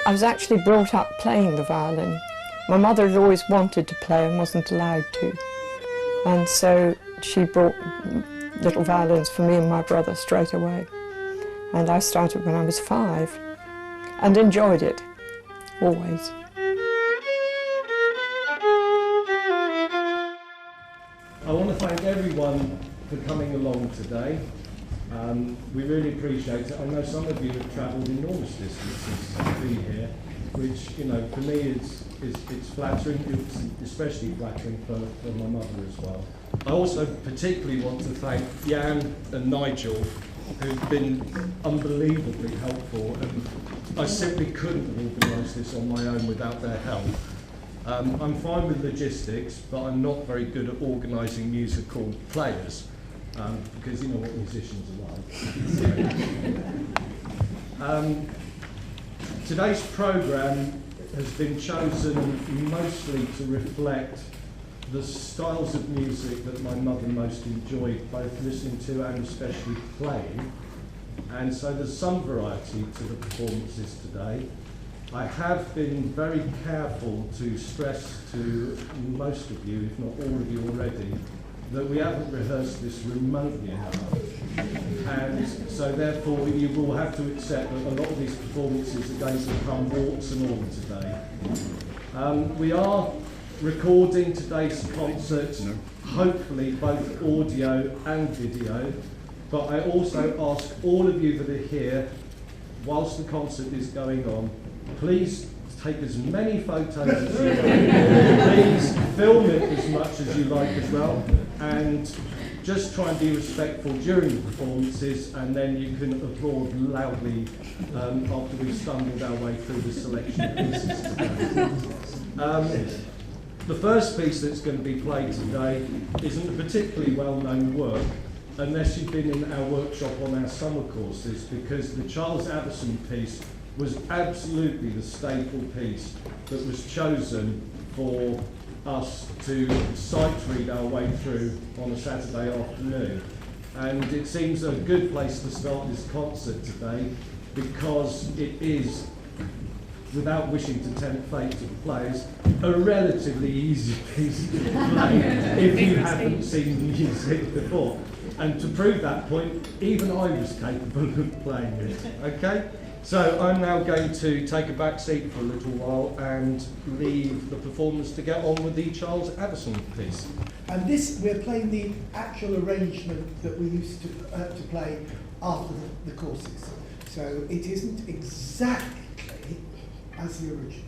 I was actually brought up playing the violin. My mother had always wanted to play and wasn't allowed to. And so she brought little violins for me and my brother straight away. And I started when I was 5 and enjoyed it, always. I want to thank everyone for coming along today. We really appreciate it. I know some of you have travelled enormous distances to be here, which, you know, for me it's flattering. It's especially flattering for my mother as well. I also particularly want to thank Jan and Nigel, who've been unbelievably helpful, and I simply couldn't have organised this on my own without their help. I'm fine with logistics, but I'm not very good at organising musical players, because you know what musicians are like. Today's programme has been chosen mostly to reflect the styles of music that my mother most enjoyed, both listening to and especially playing. And so there's some variety to the performances today. I have been very careful to stress to most of you, if not all of you already, that we haven't rehearsed this remotely enough. And so therefore you will have to accept that a lot of these performances are going to become warts and all today. We are recording today's concert, hopefully both audio and video, but I also ask all of you that are here, whilst the concert is going on, please take as many photos as you like. Please film it as much as you like as well, and just try and be respectful during the performances, and then you can applaud loudly after we've stumbled our way through the selection of pieces today. The first piece that's going to be played today isn't a particularly well-known work, unless you've been in our workshop on our summer courses, because the Charles Addison piece was absolutely the staple piece that was chosen for us to sight read our way through on a Saturday afternoon. And it seems a good place to start this concert today, because it is, without wishing to tempt fate to the players, a relatively easy piece to play if you haven't seen music before. And to prove that point, even I was capable of playing it. Okay? So I'm now going to take a back seat for a little while and leave the performers to get on with the Charles Addison piece. And this, we're playing the actual arrangement that we used to play after the courses. So it isn't exactly as the original.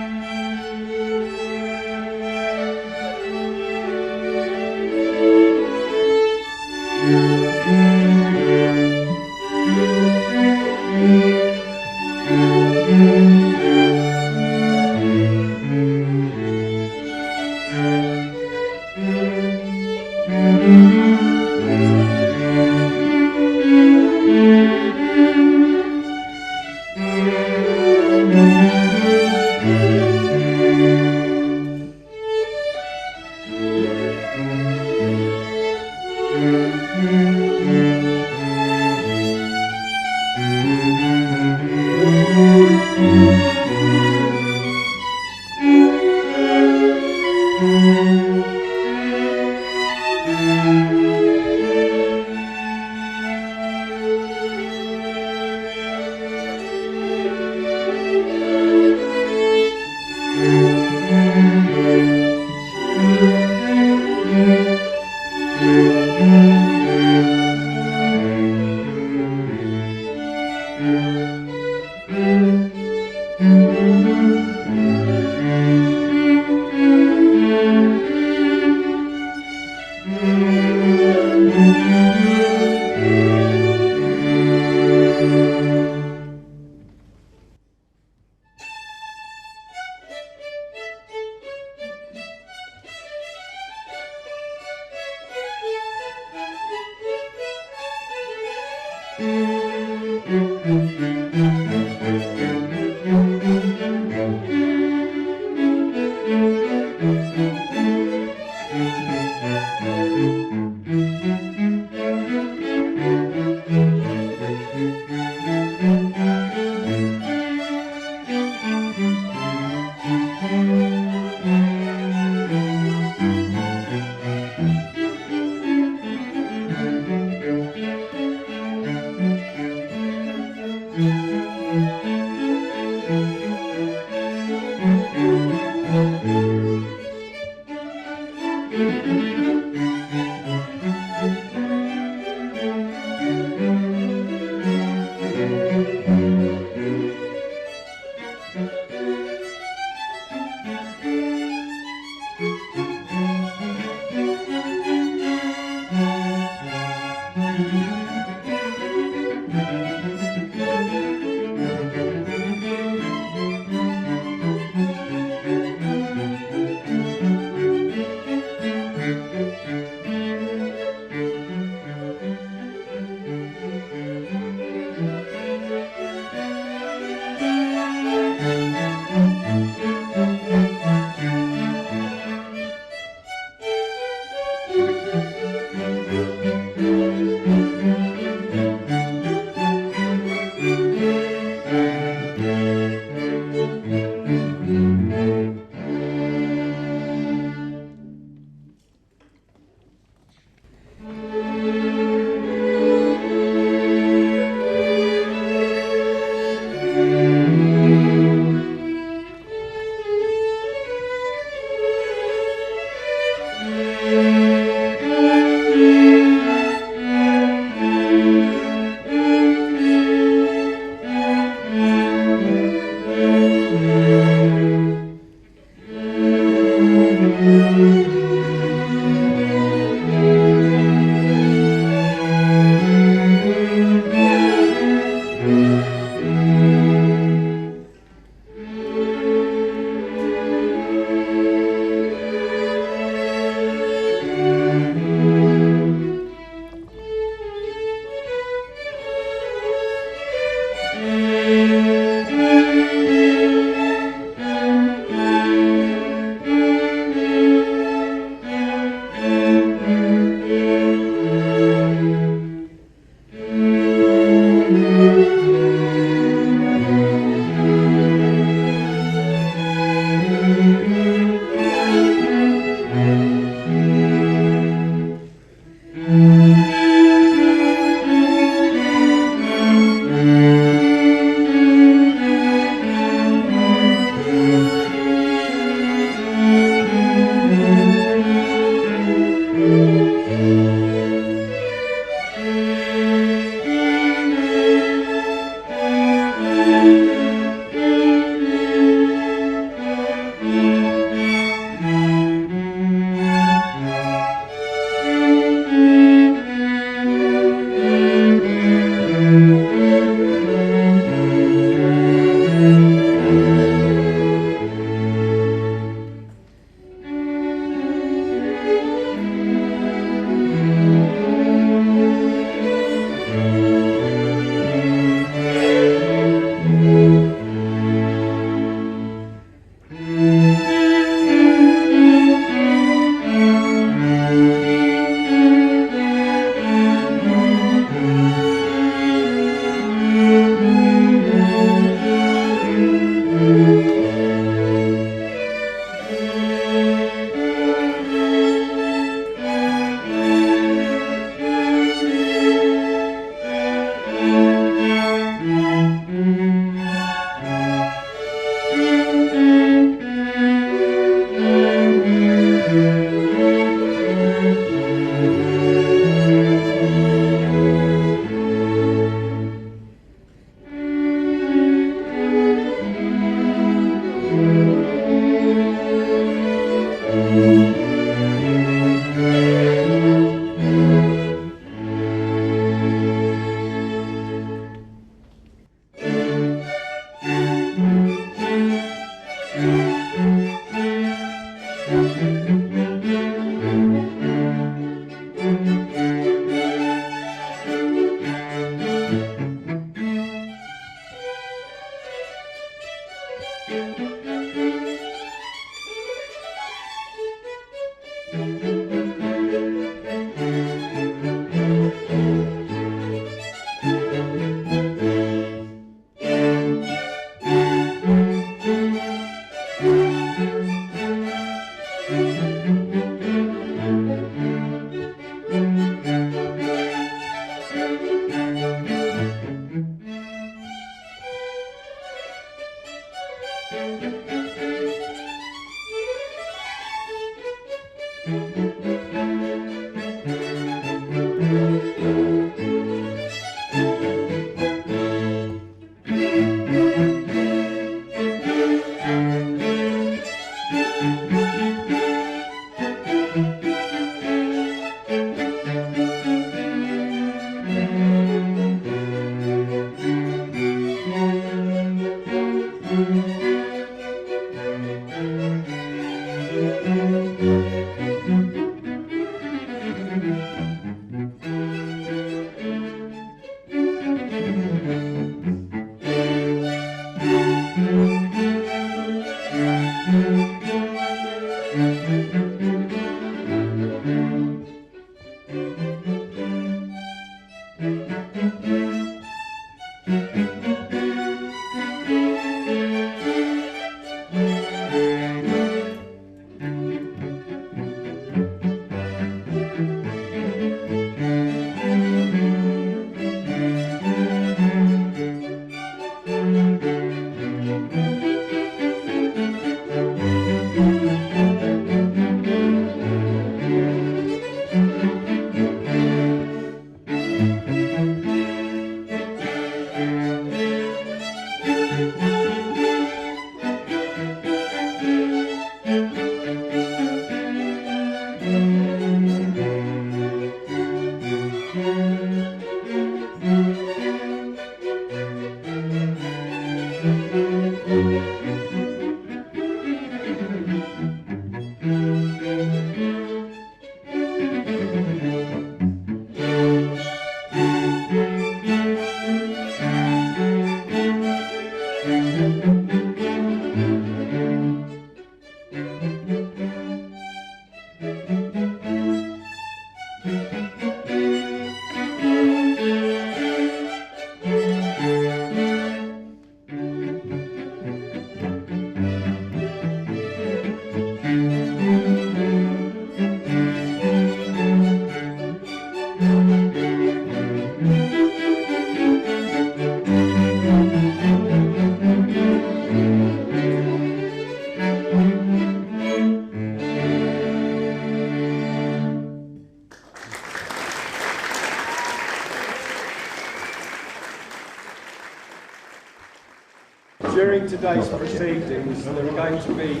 During today's proceedings, there are going to be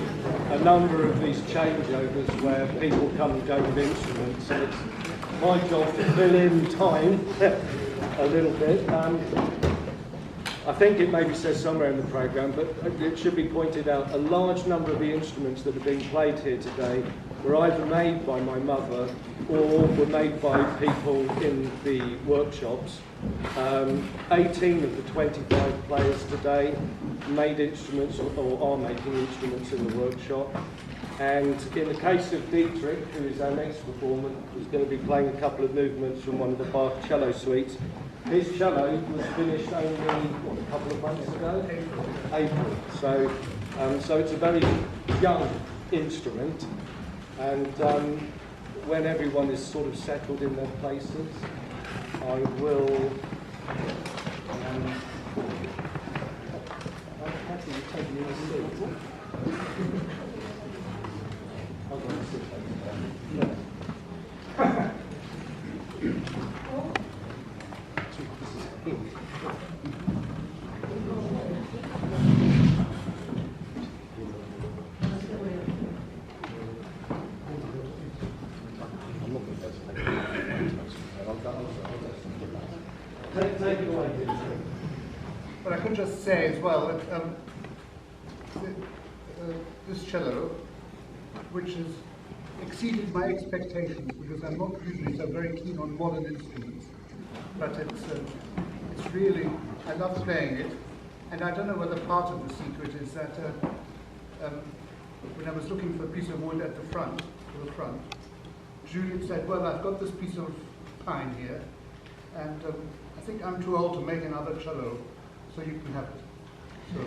a number of these changeovers where people come and go with instruments, and it's my job to fill in time a little bit. I think it maybe says somewhere in the programme, but it should be pointed out, a large number of the instruments that are being played here today were either made by my mother or were made by people in the workshops. 18 of the 25 players today made instruments or are making instruments in the workshop. And in the case of Dietrich, who is our next performer, who's going to be playing a couple of movements from one of the Bach cello suites, his cello was finished only, what, a couple of months ago? April. So it's a very young instrument, and when everyone is sort of settled in their places, I will. Take it away, But I could just say as well that this cello, which has exceeded my expectations, because I'm not usually so very keen on modern instruments, but it's really, I love playing it, And I don't know whether part of the secret is that when I was looking for a piece of wood at the front, to the front, Juliet said, well, I've got this piece of pine here, and I think I'm too old to make another cello, so you can have it. So.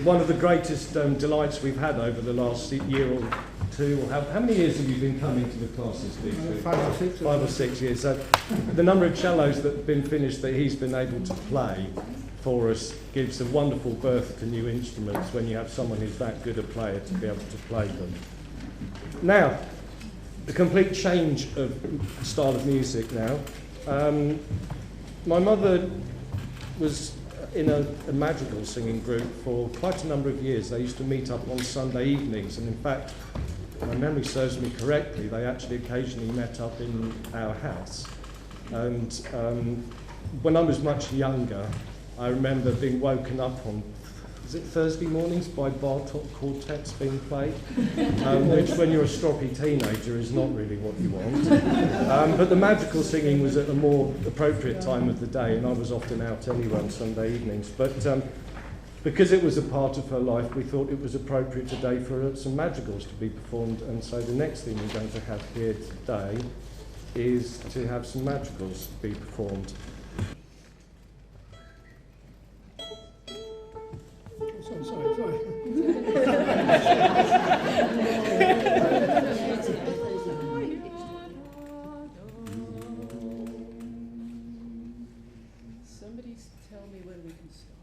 One of the greatest delights we've had over the last year or two. How many years have you been coming to the classes, Steve? 5 or 6. 5 or 6 years. So the number of cellos that have been finished that he's been able to play for us gives a wonderful birth to new instruments when you have someone who's that good a player to be able to play them. Now, a complete change of style of music now. My mother was in a madrigal singing group for quite a number of years. They used to meet up on Sunday evenings, and in fact, if my memory serves me correctly, they actually occasionally met up in our house. And when I was much younger, I remember being woken up on, is it Thursday mornings, by Bartok quartets being played, which when you're a stroppy teenager is not really what you want. But the madrigal singing was at a more appropriate time of the day, and I was often out anyway on Sunday evenings. But because it was a part of her life, we thought it was appropriate today for some madrigals to be performed, and so the next thing we're going to have here today is to have some madrigals be performed. Sorry. Somebody tell me when we can start.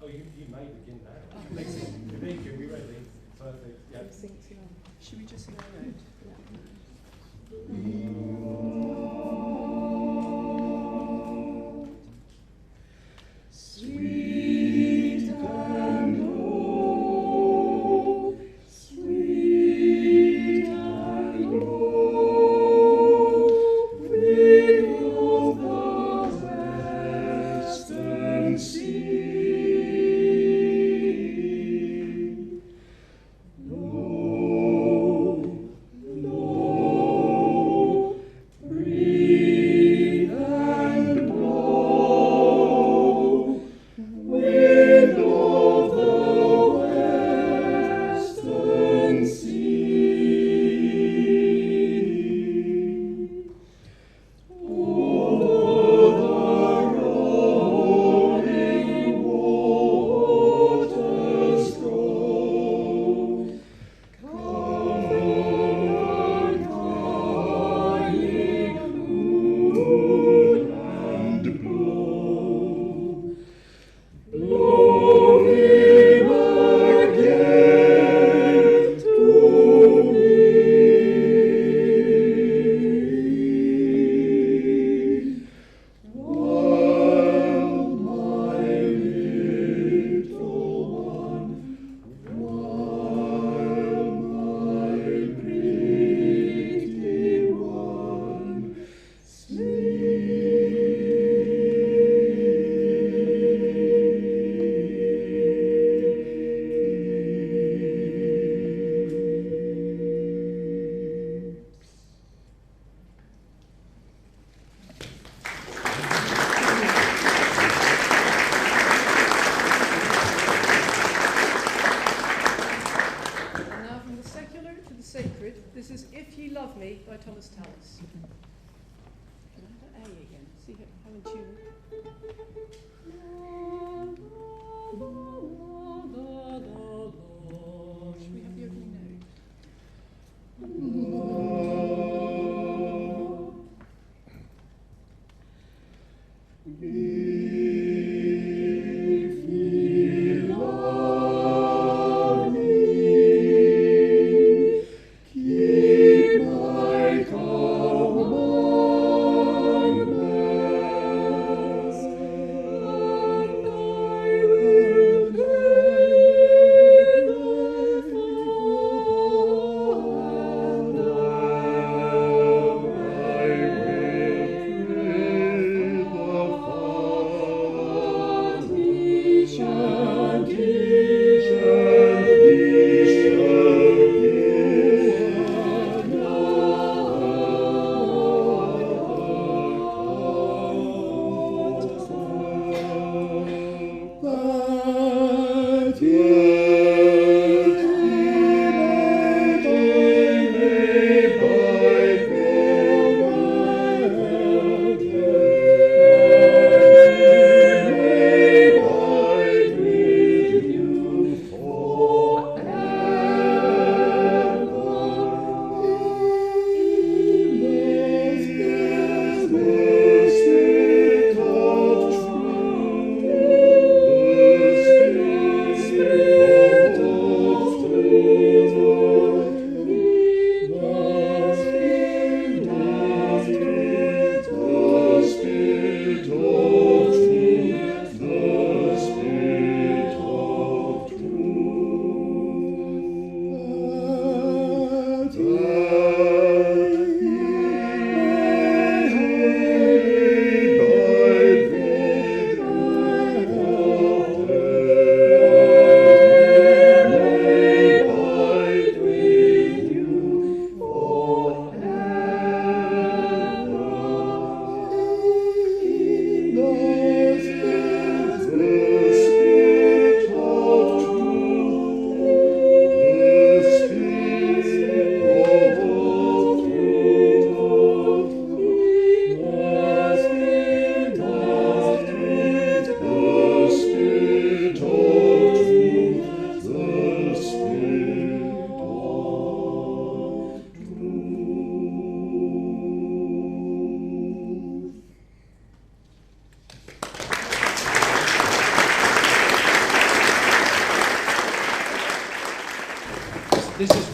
Oh, you may begin now. Hibiki, are we ready? Perfect. Yeah. Should we just sing our note? Sweet and low, sweet and low, wind of the western sea. Low, low, breathe and blow, wind of the western sea. Over the rolling waters go, comfort crying moon and blow. Blow him again to me, while my little one, while my pretty one And now from the secular to the sacred, this is If Ye Love Me by Thomas Tallis. Can I have that A again? See how in tune. Should we have the opening note?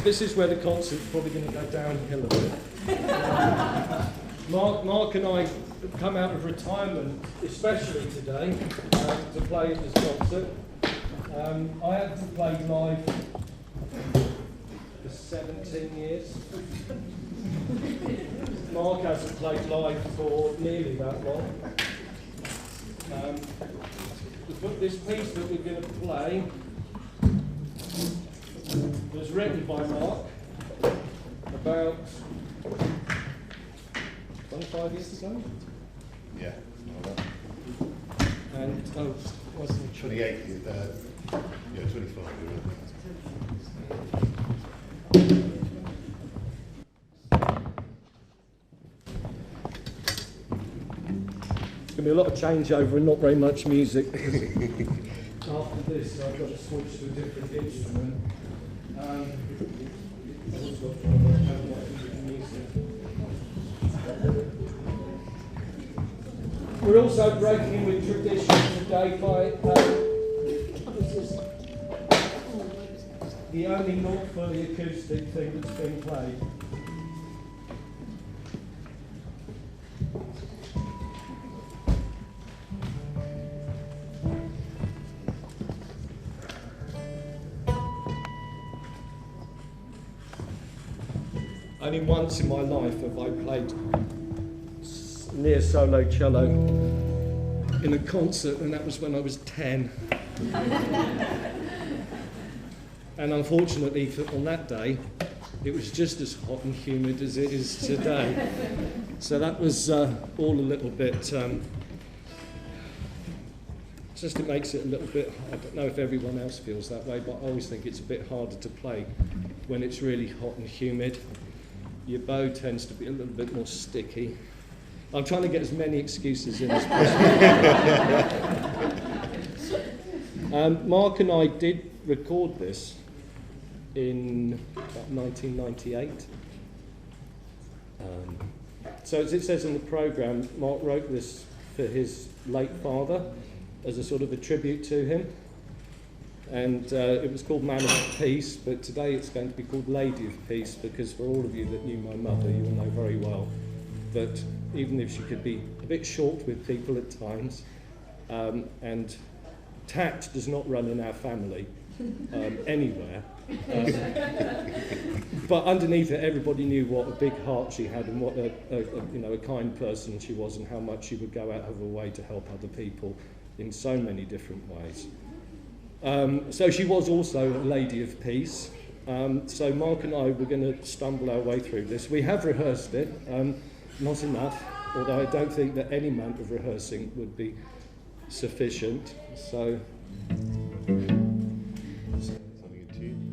This is where the concert's probably going to go downhill a bit. Mark and I have come out of retirement, especially today, to play at this concert. I haven't played live for 17 years. Mark hasn't played live for nearly that long. This piece that we're going to play was written by Mark about 25 years ago. Yeah, And wasn't it 28, yeah, 25. There's going to be a lot of changeover and not very much music. After this, I've got to switch to a different instrument. We're also breaking with tradition today by this is the only not fully acoustic thing that's been played. Only once in my life have I played near solo cello in a concert, and that was when I was 10. And unfortunately, on that day, it was just as hot and humid as it is today. So that was all a little bit, just it makes it a little bit, I don't know if everyone else feels that way, but I always think it's a bit harder to play when it's really hot and humid. Your bow tends to be a little bit more sticky. I'm trying to get as many excuses in as possible. Mark and I did record this in about 1998. So as it says in the programme, Mark wrote this for his late father as a sort of a tribute to him. And it was called Man of Peace, but today it's going to be called Lady of Peace, because for all of you that knew my mother, you will know very well that even if she could be a bit short with people at times, and tact does not run in our family anywhere, but underneath it everybody knew what a big heart she had and what a kind person she was, and how much she would go out of her way to help other people in so many different ways. So she was also a lady of peace. So Mark and I were going to stumble our way through this. We have rehearsed it, not enough, although I don't think that any amount of rehearsing would be sufficient. So Something in tune.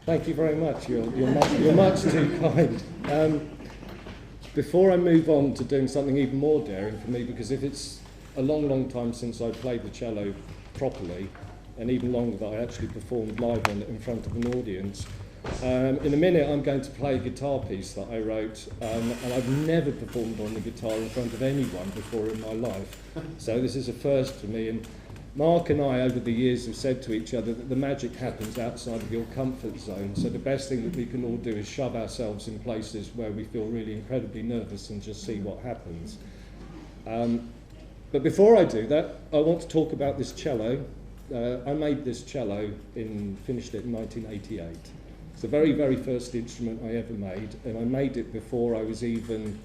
Thank you very much. You're much too kind. Before I move on to doing something even more daring for me, because if it's a long, long time since I played the cello properly, and even longer that I actually performed live on it in front of an audience, In a minute I'm going to play a guitar piece that I wrote, and I've never performed on the guitar in front of anyone before in my life. So this is a first for me, and Mark and I over the years have said to each other that the magic happens outside of your comfort zone, so the best thing that we can all do is shove ourselves in places where we feel really incredibly nervous and just see what happens. But before I do that, I want to talk about this cello. I made this cello, finished it in 1988. It's the very, very first instrument I ever made, and I made it before I was even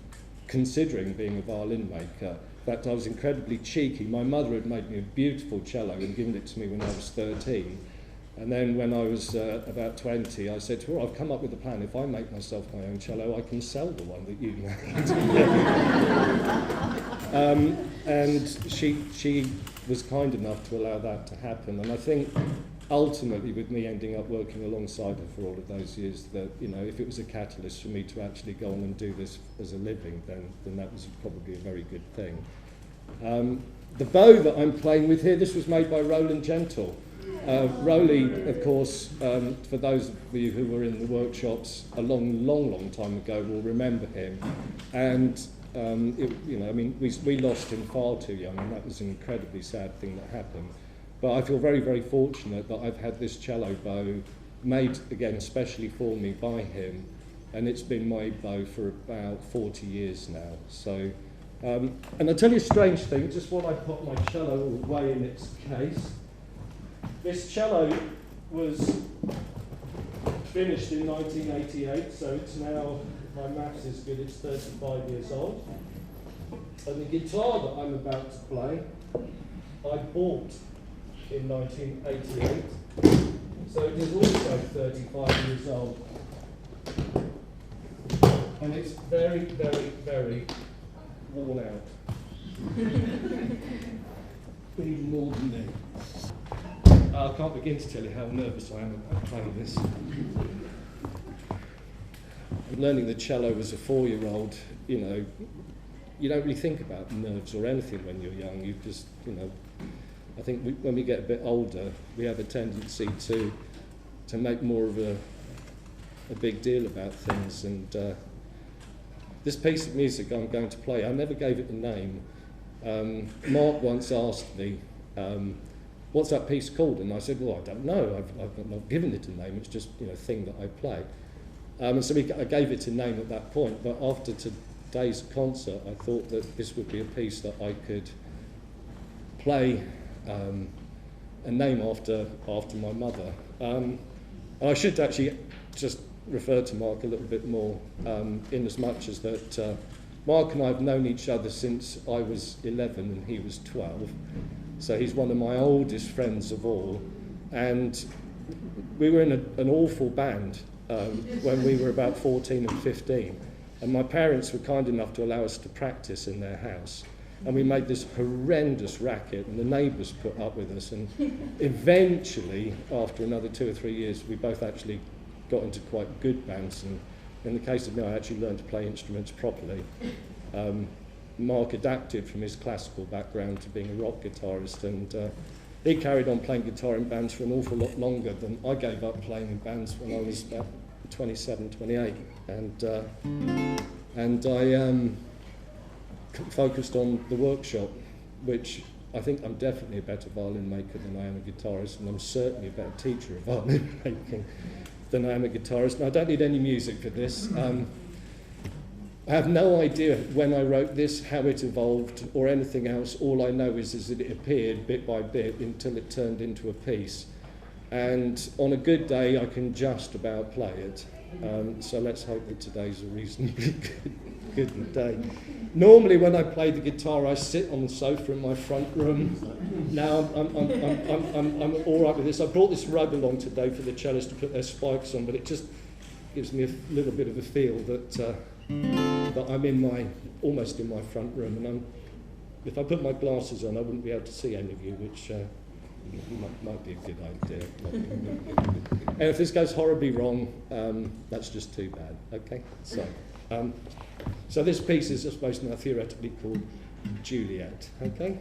considering being a violin maker. In fact, I was incredibly cheeky. My mother had made me a beautiful cello and given it to me when I was 13. And then when I was about 20, I said to her, I've come up with a plan. If I make myself my own cello, I can sell the one that you made. And she was kind enough to allow that to happen. And I think ultimately, with me ending up working alongside her for all of those years, that, you know, if it was a catalyst for me to actually go on and do this as a living, then that was probably a very good thing. The bow that I'm playing with here, this was made by Roland Gentle. Roly, of course, for those of you who were in the workshops a long time ago will remember him. And we lost him far too young, and that was an incredibly sad thing that happened. But I feel very, very fortunate that I've had this cello bow made, again, especially for me by him, and it's been my bow for about 40 years now. So, and I'll tell you a strange thing, just while I put my cello away in its case. This cello was finished in 1988, so it's now, if my maths is good, it's 35 years old. And the guitar that I'm about to play, I bought in 1988, so it is also 35 years old. And it's very, very, very worn out. Even more than me. I can't begin to tell you how nervous I am about playing this. Learning the cello as a 4-year-old, you know, you don't really think about nerves or anything when you're young. You just, you know, I think when we get a bit older, we have a tendency to make more of a big deal about things. And this piece of music I'm going to play, I never gave it a name. Mark once asked me, what's that piece called? And I said, well, I don't know. I've not given it a name. It's just, you know, a thing that I play. And so I gave it a name at that point. But after today's concert, I thought that this would be a piece that I could play and name after my mother. And I should actually just refer to Mark a little bit more, in as much as that Mark and I have known each other since I was 11 and he was 12. So he's one of my oldest friends of all. And we were in an awful band when we were about 14 and 15. And my parents were kind enough to allow us to practice in their house. And we made this horrendous racket, and the neighbours put up with us. And eventually, after another 2 or 3 years, we both actually got into quite good bands. And in the case of me, I actually learned to play instruments properly. Mark adapted from his classical background to being a rock guitarist, and he carried on playing guitar in bands for an awful lot longer than I gave up playing in bands when I was about 27, 28. And I focused on the workshop, which I think I'm definitely a better violin maker than I am a guitarist, and I'm certainly a better teacher of violin making than I am a guitarist. And I don't need any music for this. I have no idea when I wrote this, how it evolved, or anything else. All I know is that it appeared bit by bit until it turned into a piece. And on a good day, I can just about play it. So let's hope that today's a reasonably good day. Normally, when I play the guitar, I sit on the sofa in my front room. Now I'm all right with this. I brought this rug along today for the cellists to put their spikes on, but it just gives me a little bit of a feel that I'm almost in my front room, and if I put my glasses on, I wouldn't be able to see any of you, which might be a good idea. And if this goes horribly wrong, that's just too bad. Okay, so this piece is, I suppose, now theoretically called Juliet. Okay.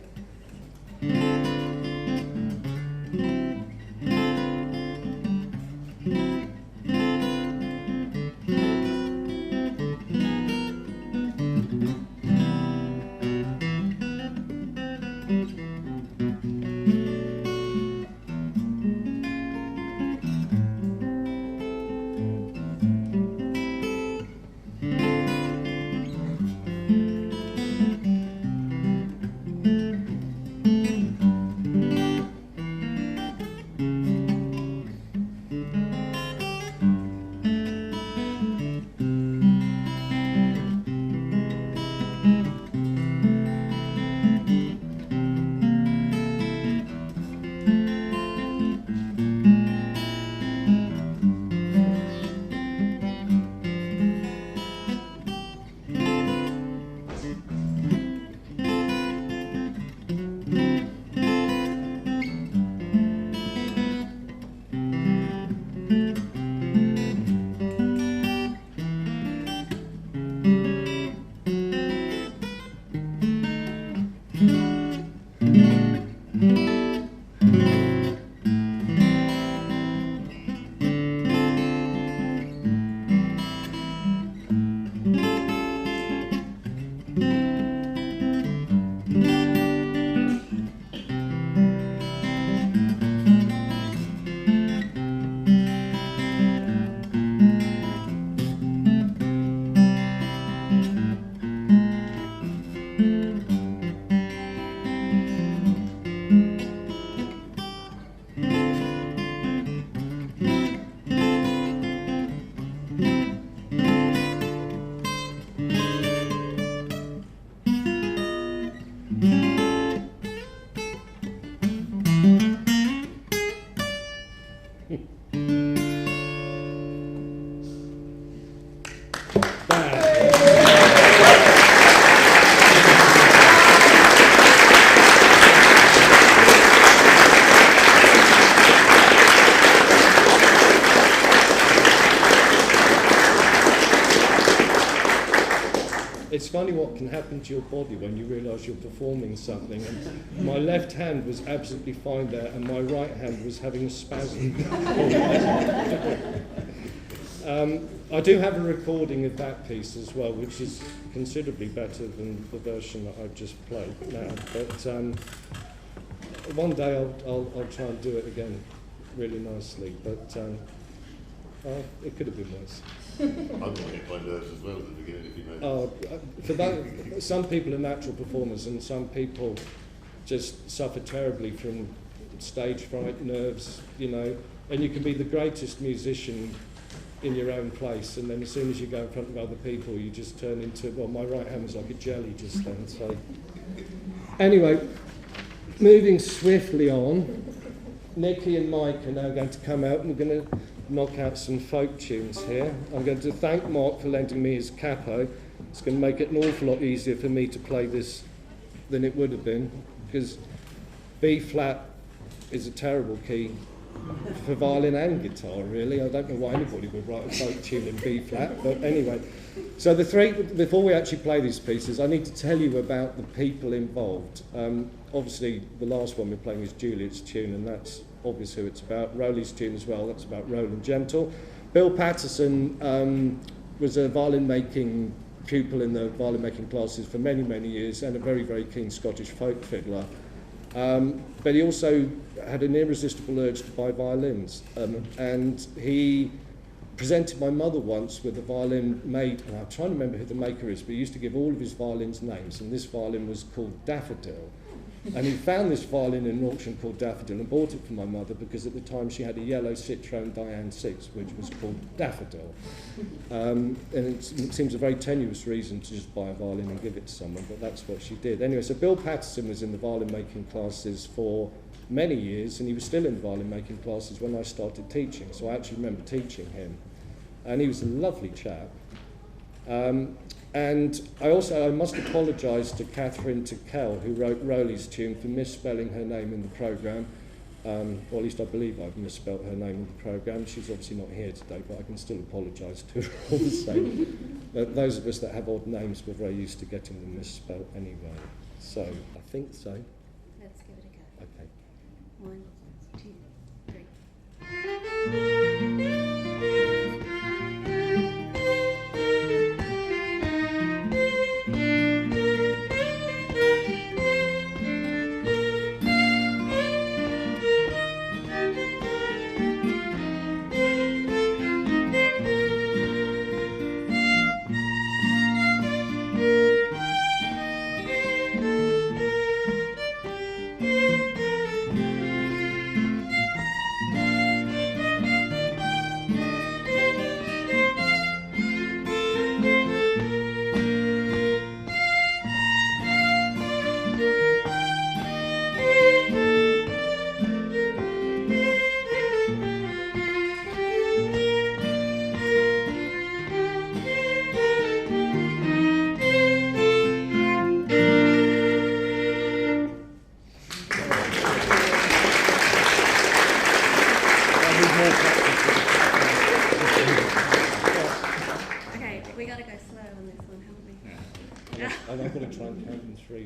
It's funny what can happen to your body when you realise you're performing something. And my left hand was absolutely fine there, and my right hand was having a spasm. I do have a recording of that piece as well, which is considerably better than the version that I've just played now. But one day I'll try and do it again really nicely. But it could have been worse. I'm going to get my nerves as well at the beginning, if you know. For that, some people are natural performers, and some people just suffer terribly from stage fright, nerves, you know. And you can be the greatest musician in your own place, and then as soon as you go in front of other people, you just turn into, well, my right hand was like a jelly just then. So anyway, moving swiftly on, Nikki and Mike are now going to come out, and we're going to knock out some folk tunes here. I'm going to thank Mark for lending me his capo. It's going to make it an awful lot easier for me to play this than it would have been, because B flat is a terrible key for violin and guitar, really. I don't know why anybody would write a folk tune in B flat, but anyway. So the three, before we actually play these pieces, I need to tell you about the people involved. Obviously, the last one we're playing is Juliet's tune, and that's obvious who it's about. Rowley's tune as well, that's about Roland Gentle. Bill Patterson was a violin-making pupil in the violin-making classes for many, many years, and a very, very keen Scottish folk fiddler. But he also had an irresistible urge to buy violins, and he presented my mother once with a violin made, and I'm trying to remember who the maker is, but he used to give all of his violins names, and this violin was called Daffodil. And he found this violin in an auction called Daffodil and bought it for my mother because at the time she had a yellow Citroën Diane 6, which was called Daffodil. And it seems a very tenuous reason to just buy a violin and give it to someone, but that's what she did. Anyway, so Bill Patterson was in the violin making classes for many years, and he was still in the violin making classes when I started teaching, so I actually remember teaching him. And he was a lovely chap. And I must apologise to Catherine Tickell, who wrote Rowley's tune, for misspelling her name in the programme. Or at least I believe I've misspelled her name in the programme. She's obviously not here today, but I can still apologise to her all the same. But those of us that have odd names, we're very used to getting them misspelled anyway. So, I think so. Let's give it a go. Okay. 1, 2, 3.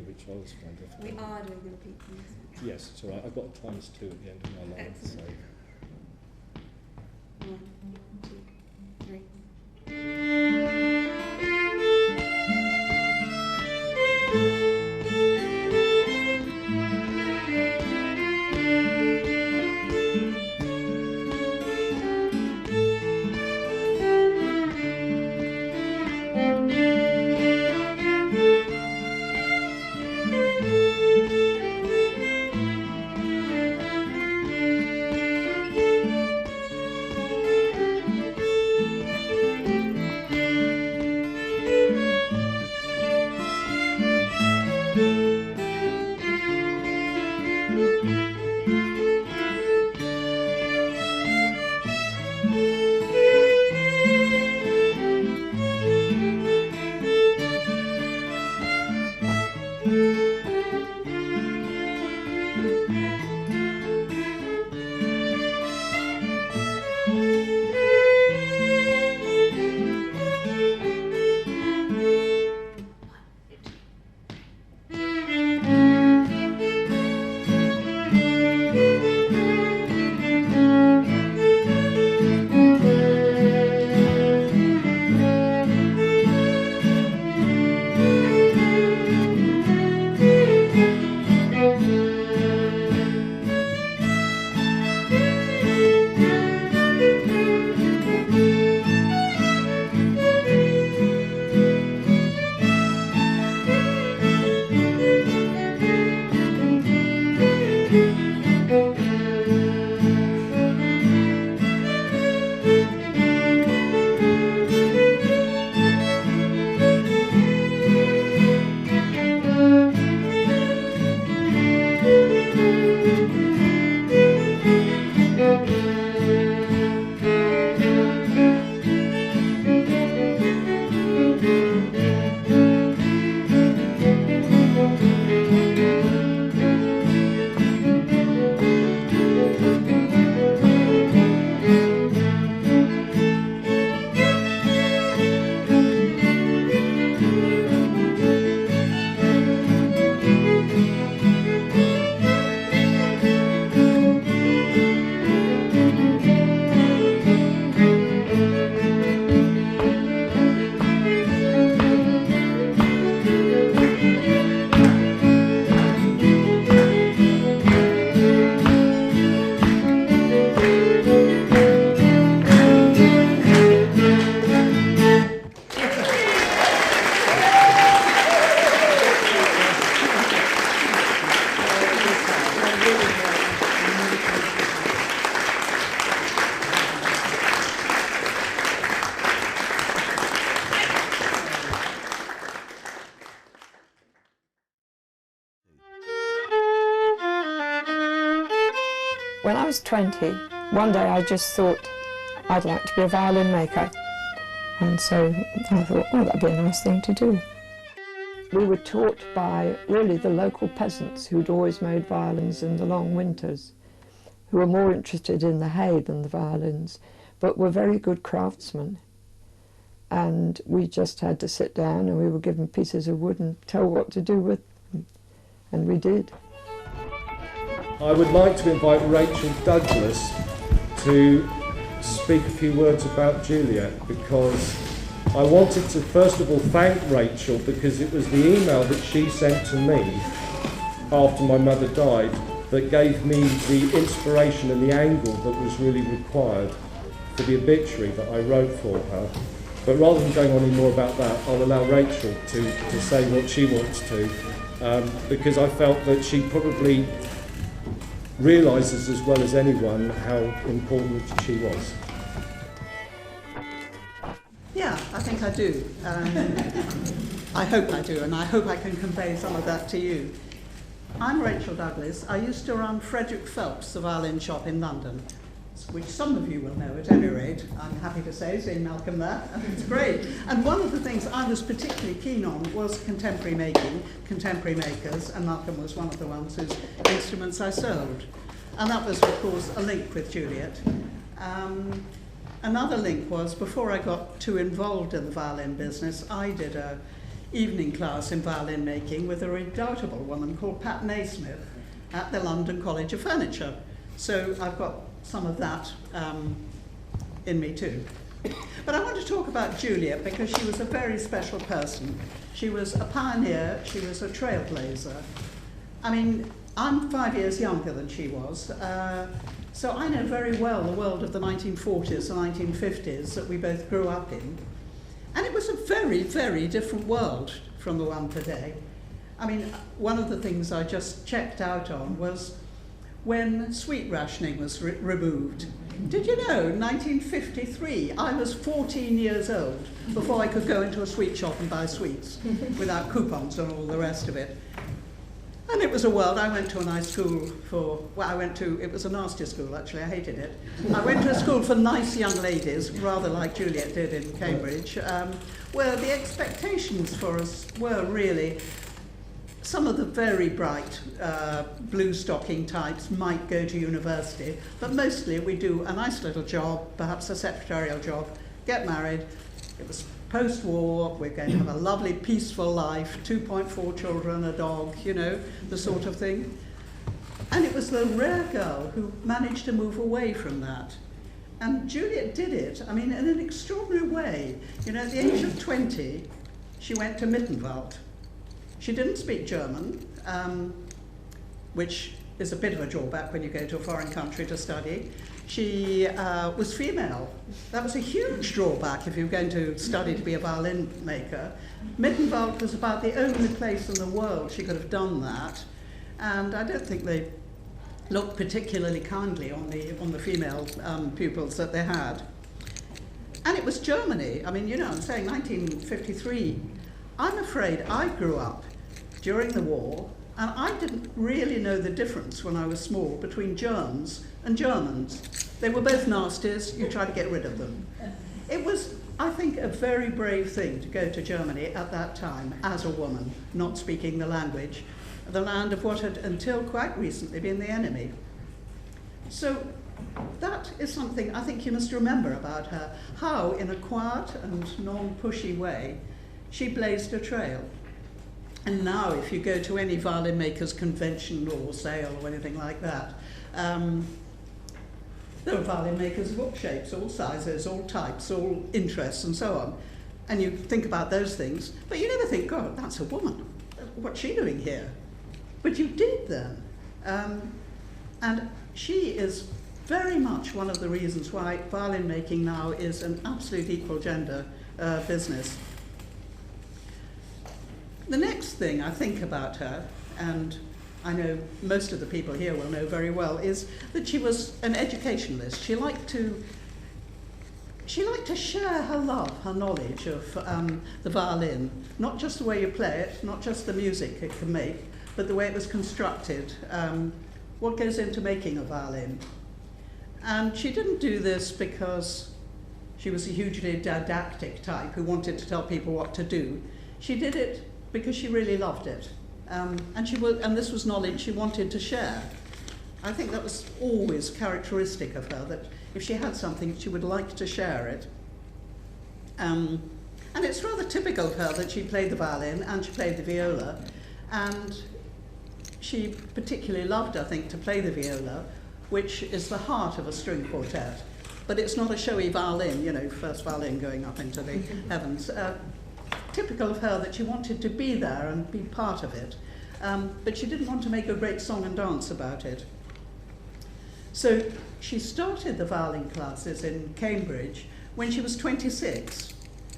which I always find difficult. We are doing the repeat things. Yes, it's all right. I've got a times 2 at the end of my line. So. Excellent. 1, 2, 3. When I was 20, one day I just thought I'd like to be a violin maker. And so I thought, oh, that'd be a nice thing to do. We were taught by really the local peasants who'd always made violins in the long winters, who were more interested in the hay than the violins, but were very good craftsmen. And we just had to sit down and we were given pieces of wood and told what to do with them. And we did. I would like to invite Rachel Douglas to speak a few words about Juliet, because I wanted to first of all thank Rachel, because it was the email that she sent to me after my mother died that gave me the inspiration and the angle that was really required for the obituary that I wrote for her. But rather than going on any more about that, I'll allow Rachel to say what she wants to, because I felt that she probably realises as well as anyone how important she was. Yeah, I think I do. I hope I do, and I hope I can convey some of that to you. I'm Rachel Douglas. I used to run Frederick Phelps, the violin shop in London, which some of you will know at any rate, I'm happy to say, seeing Malcolm there. It's great. And one of the things I was particularly keen on was contemporary making, contemporary makers, and Malcolm was one of the ones whose instruments I sold. And that was, of course, a link with Juliet. Another link was, before I got too involved in the violin business, I did a evening class in violin making with a redoubtable woman called Pat Naismith at the London College of Furniture. So I've got some of that in me too. But I want to talk about Juliet because she was a very special person. She was a pioneer, she was a trailblazer. I mean, I'm 5 years younger than she was, so I know very well the world of the 1940s and 1950s that we both grew up in. And it was a very, very different world from the one today. I mean, one of the things I just checked out on was when sweet rationing was removed. Did you know, 1953, I was 14 years old before I could go into a sweet shop and buy sweets without coupons and all the rest of it. And it was a world. I went to a nice school for, well, it was a nasty school actually, I hated it. I went to a school for nice young ladies, rather like Juliet did in Cambridge, where the expectations for us were really, some of the very bright blue stocking types might go to university, but mostly we do a nice little job, perhaps a secretarial job, get married. It was post-war, we're going to have a lovely peaceful life, 2.4 children, a dog, you know, the sort of thing. And it was the rare girl who managed to move away from that. And Juliet did it, I mean, in an extraordinary way. You know, at the age of 20, she went to Mittenwald. She didn't speak German, which is a bit of a drawback when you go to a foreign country to study. She was female. That was a huge drawback if you were going to study to be a violin maker. Mittenwald was about the only place in the world she could have done that, and I don't think they looked particularly kindly on the female pupils that they had. And it was Germany. I mean, you know, I'm saying 1953. I'm afraid I grew up during the war, and I didn't really know the difference when I was small between Germs and Germans. They were both nasties, you try to get rid of them. It was, I think, a very brave thing to go to Germany at that time as a woman, not speaking the language, the land of what had until quite recently been the enemy. So that is something I think you must remember about her, how in a quiet and non-pushy way she blazed a trail. And now if you go to any violin makers convention or sale or anything like that, there are violin makers of all shapes, all sizes, all types, all interests and so on. And you think about those things, but you never think, God, that's a woman. What's she doing here? But you did then. And she is very much one of the reasons why violin making now is an absolute equal gender business. The next thing I think about her, and I know most of the people here will know very well, is that she was an educationalist. She liked to share her love, her knowledge of the violin, not just the way you play it, not just the music it can make, but the way it was constructed, what goes into making a violin. And she didn't do this because she was a hugely didactic type who wanted to tell people what to do. She did it because she really loved it. And this was knowledge she wanted to share. I think that was always characteristic of her, that if she had something, she would like to share it. And it's rather typical of her that she played the violin and she played the viola. And she particularly loved, I think, to play the viola, which is the heart of a string quartet. But it's not a showy violin, you know, first violin going up into the heavens. Typical of her that she wanted to be there and be part of it, but she didn't want to make a great song and dance about it. So she started the violin classes in Cambridge when she was 26.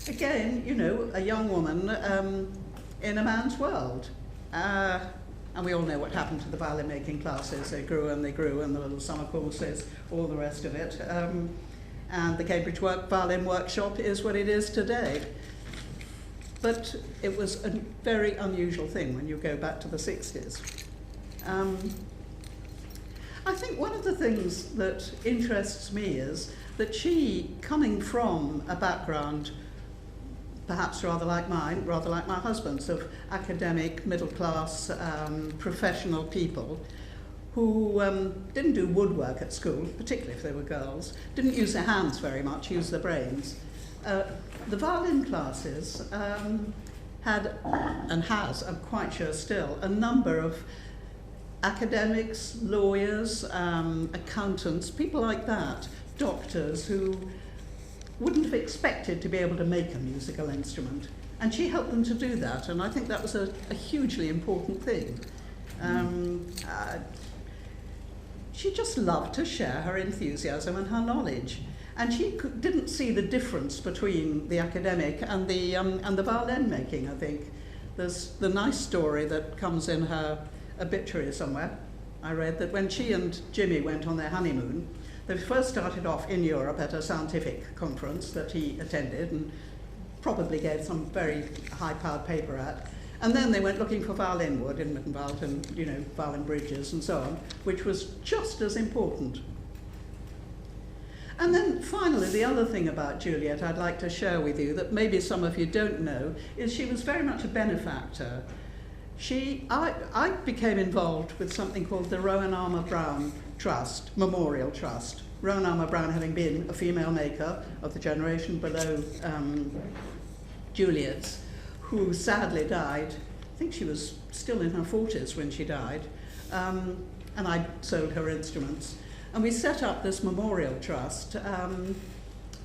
Again, you know, a young woman in a man's world. And we all know what happened to the violin making classes. They grew and the little summer courses, all the rest of it. And the Cambridge Violin Workshop is what it is today. But it was a very unusual thing when you go back to the 60s. I think one of the things that interests me is that she, coming from a background perhaps rather like mine, rather like my husband's, of academic, middle-class, professional people who didn't do woodwork at school, particularly if they were girls, didn't use their hands very much, used their brains. The violin classes had, and has, I'm quite sure still, a number of academics, lawyers, accountants, people like that, doctors who wouldn't have expected to be able to make a musical instrument. And she helped them to do that, and I think that was a hugely important thing. She just loved to share her enthusiasm and her knowledge. And she didn't see the difference between the academic and the violin making, I think. There's the nice story that comes in her obituary somewhere. I read that when she and Jimmy went on their honeymoon, they first started off in Europe at a scientific conference that he attended and probably gave some very high-powered paper at. And then they went looking for violin wood in Mittenwald and, you know, violin bridges and so on, which was just as important. And then finally, the other thing about Juliet I'd like to share with you that maybe some of you don't know is she was very much a benefactor. I became involved with something called the Rowan Armour Brown Trust, Memorial Trust. Rowan Armour Brown having been a female maker of the generation below Juliet's, who sadly died. I think she was still in her 40s when she died, and I sold her instruments. And we set up this memorial trust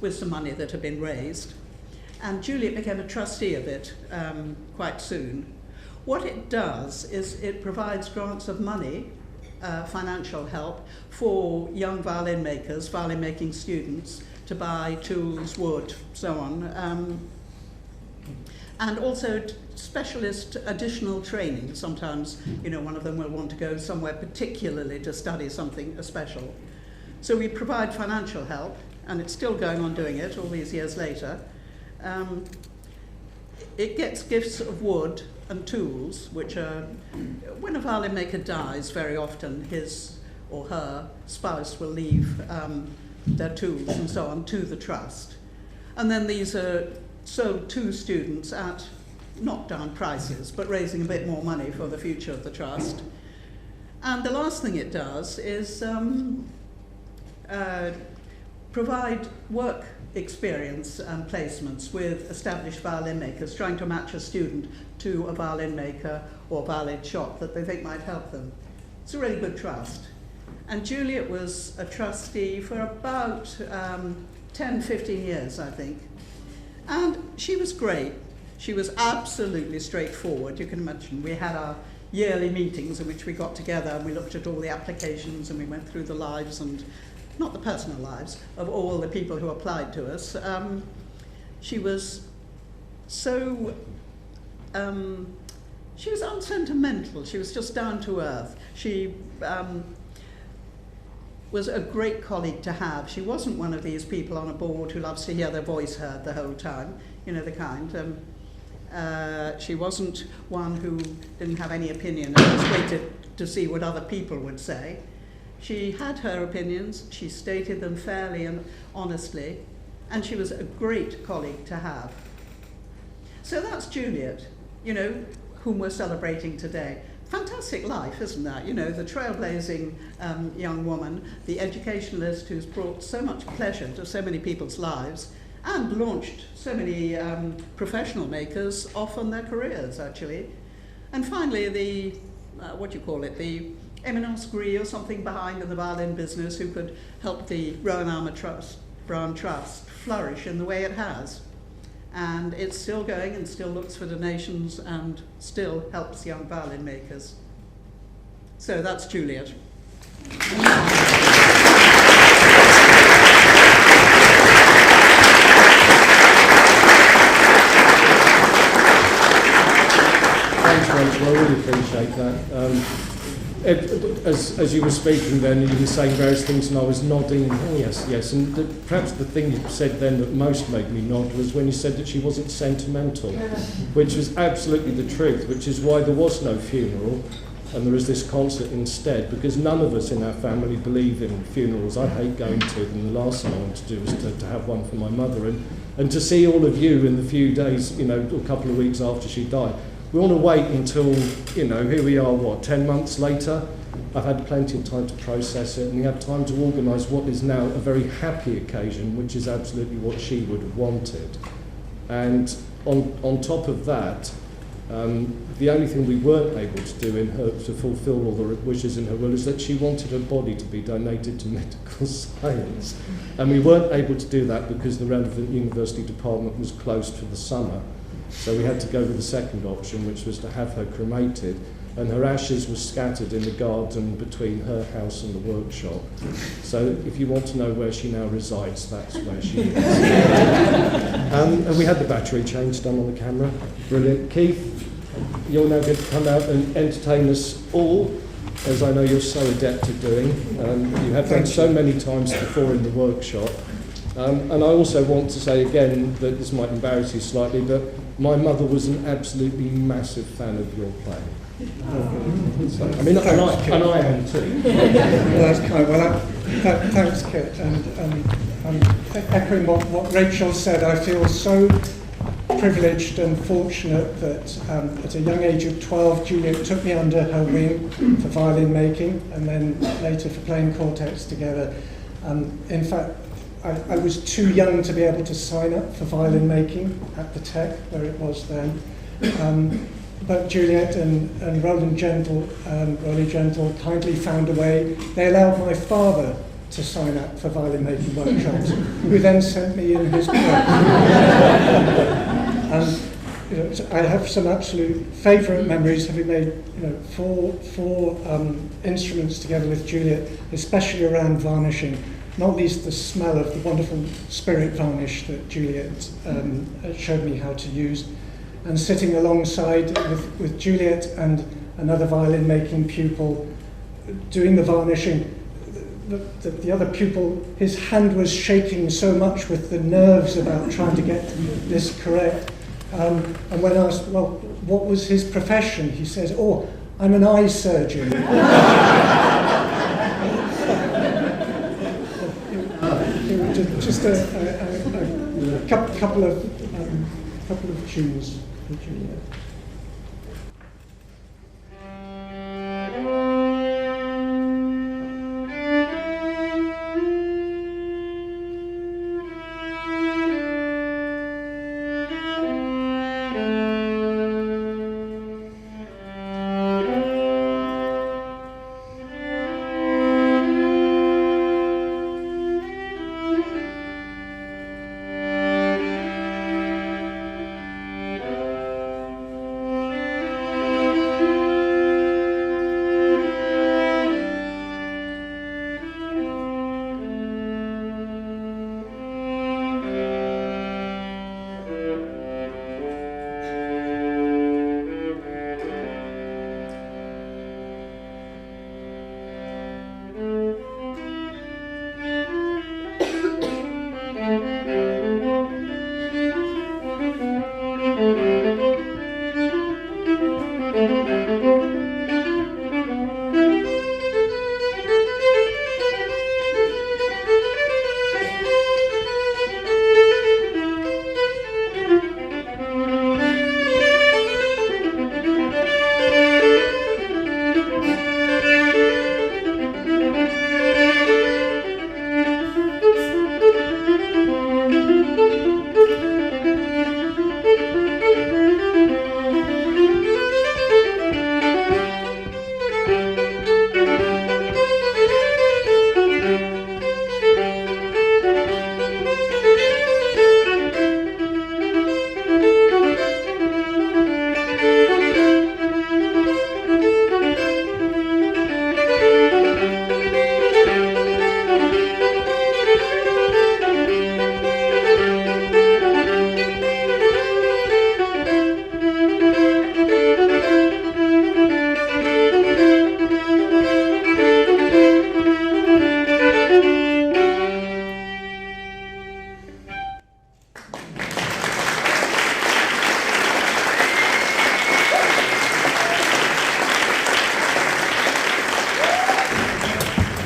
with some money that had been raised, and Juliet became a trustee of it quite soon. What it does is it provides grants of money, financial help, for young violin makers, violin making students, to buy tools, wood, so on. And also specialist additional training. Sometimes, you know, one of them will want to go somewhere particularly to study something special. So we provide financial help, and it's still going on doing it all these years later. It gets gifts of wood and tools, which are, when a violin maker dies, very often his or her spouse will leave their tools and so on to the trust. And then these are sold to students at knockdown prices, but raising a bit more money for the future of the trust. And the last thing it does is provide work experience and placements with established violin makers, trying to match a student to a violin maker or violin shop that they think might help them. It's a really good trust. And Juliet was a trustee for about 10, 15 years, I think. And she was great. She was absolutely straightforward. You can imagine we had our yearly meetings in which we got together and we looked at all the applications and we went through the lives, and not the personal lives, of all the people who applied to us. She was so, she was unsentimental. She was just down to earth. She was a great colleague to have. She wasn't one of these people on a board who loves to hear their voice heard the whole time, you know, the kind. She wasn't one who didn't have any opinion and just waited to see what other people would say. She had her opinions, she stated them fairly and honestly, and she was a great colleague to have. So that's Juliet, you know, whom we're celebrating today. Fantastic life, isn't that? You know, the trailblazing young woman, the educationalist who's brought so much pleasure to so many people's lives and launched so many professional makers off on their careers, actually. And finally, the, what do you call it, the eminence gris or something behind in the violin business who could help the Rowan Armour Brown Trust flourish in the way it has. And it's still going and still looks for donations and still helps young violin makers. So that's Juliet. Thanks, Rachel. I really appreciate that. As you were speaking then, you were saying various things and I was nodding, oh yes, yes. And perhaps the thing you said then that most made me nod was when you said that she wasn't sentimental, which was absolutely the truth, which is why there was no funeral and there was this concert instead, because none of us in our family believe in funerals. I hate going to them. The last thing I want to do was to have one for my mother. And to see all of you in the few days, you know, a couple of weeks after she died, we want to wait until, you know, here we are, 10 months later? I've had plenty of time to process it, and we have time to organise what is now a very happy occasion, which is absolutely what she would have wanted. And on top of that, The only thing we weren't able to do in her to fulfil all the wishes in her will is that she wanted her body to be donated to medical science, and we weren't able to do that because the relevant university department was closed for the summer. So we had to go with the second option, which was to have her cremated, and her ashes were scattered in the garden between her house and the workshop. So if you want to know where she now resides, that's where she is. And we had the battery change done on the camera. Brilliant. Keith, you're now going to come out and entertain us all, as I know you're so adept at doing. You have done so many times before in the workshop. And I also want to say again that this might embarrass you slightly, but my mother was an absolutely massive fan of your playing. So, I mean, and I am too. Well, that's kind. Well, thanks, Kit. And echoing what Rachel said, I feel so privileged and fortunate that at a young age of 12, Juliet took me under her wing for violin making, and then later for playing quartets together. In fact, I was too young to be able to sign up for violin making at the Tech, where it was then. But Juliet and Roland Gentle, Rolly Gentle kindly found a way. They allowed my father to sign up for violin making workshops, who then sent me in his book. And I have some absolute favourite memories, having made four instruments together with Juliet, especially around varnishing. Not least the smell of the wonderful spirit varnish that Juliet showed me how to use. And sitting alongside with Juliet and another violin making pupil doing the varnishing, the other pupil, his hand was shaking so much with the nerves about trying to get this correct. And when asked, well, what was his profession? He says, oh, I'm an eye surgeon. Just a couple of tunes for Juliet.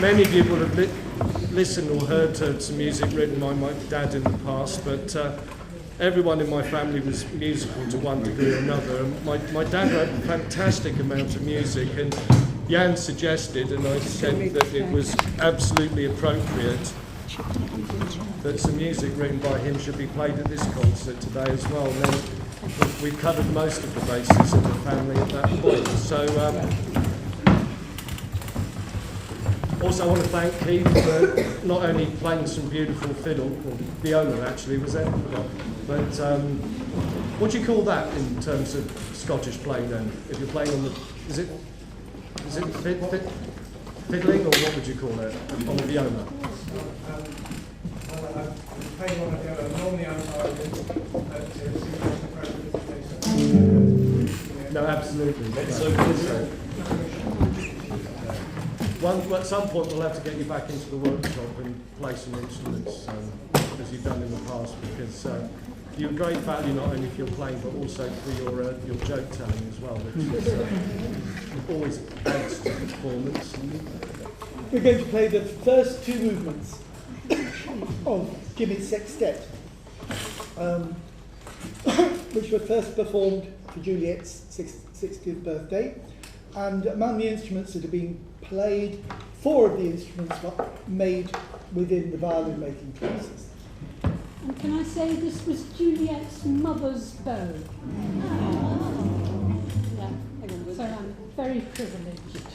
Many of you will have listened or heard to music written by my dad in the past, but everyone in my family was musical to one degree or another. And my dad wrote a fantastic amount of music, and Jan suggested, and I said that it was absolutely appropriate that some music written by him should be played at this concert today as well. And then we've covered most of the bases of the family at that point. So, also I want to thank Keith for not only playing some beautiful fiddle, or viola actually, was it? But what do you call that in terms of Scottish playing then? If you're playing on the, is it fiddling, or what would you call it on the viola? Playing on a viola, normally I'm No, absolutely. At some point we'll have to get you back into the workshop and play some instruments as you've done in the past, because you're great value not only for your playing but also for your joke telling as well, which is always adds to the performance. We're going to play the first two movements of Jimmy's Sextet, which were first performed for Juliet's 60th birthday. And among the instruments that have been played, 4 of the instruments were made within the violin making process. And can I say this was Juliet's mother's bow? Yeah, so I'm very privileged.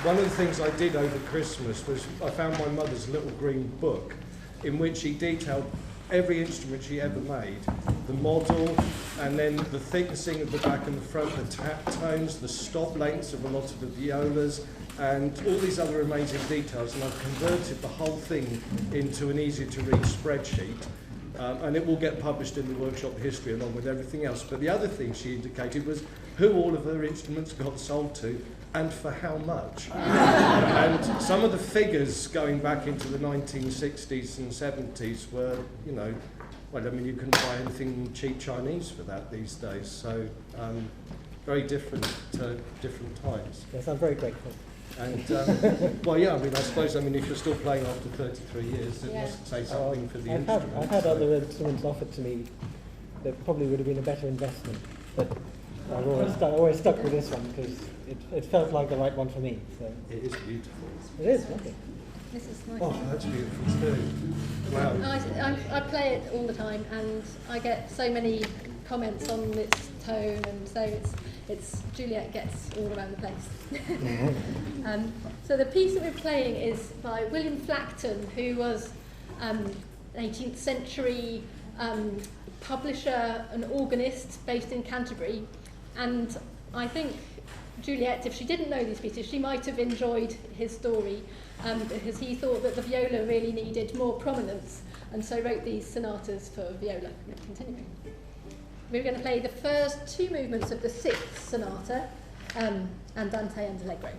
one of the things I did over Christmas was I found my mother's little green book in which she detailed every instrument she ever made, the model, and then the thicknessing of the back and the front, the tap tones, the stop lengths of a lot of the violas, and all these other amazing details. And I've converted the whole thing into an easy-to-read spreadsheet. And it will get published in the workshop history along with everything else. But the other thing she indicated was who all of her instruments got sold to and for how much. And some of the figures going back into the 1960s and 70s were, you know, well, I mean, you couldn't buy anything cheap Chinese for that these days. So very different times. Yes, I'm very grateful. And, well, yeah, I mean, I suppose, if you're still playing after 33 years, it must say something for the instrument. I've had other instruments offered to me that probably would have been a better investment, but I've always stuck with this one because it felt like the right one for me. So. It is beautiful. It is, lovely. This is nice. Oh, that's beautiful too. Wow. I play it all the time, and I get so many comments on its tone, and so it's Juliet gets all around the place. So the piece that we're playing is by William Flackton, who was an 18th century publisher, an organist based in Canterbury, and I think Juliet, if she didn't know these pieces, she might have enjoyed his story, because he thought that the viola really needed more prominence, and so wrote these sonatas for viola. Continuing. We're going to play the first two movements of the sixth sonata, Andante and Allegro.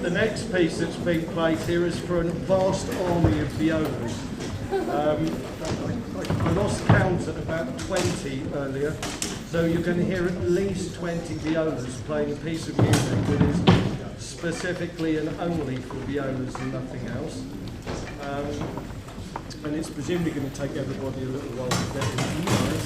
next piece that's being played here is for a vast army of violas. I lost count at about 20 earlier, so you're going to hear at least 20 violas playing a piece of music that is specifically and only for violas and nothing else. And it's presumably going to take everybody a little while to get into this.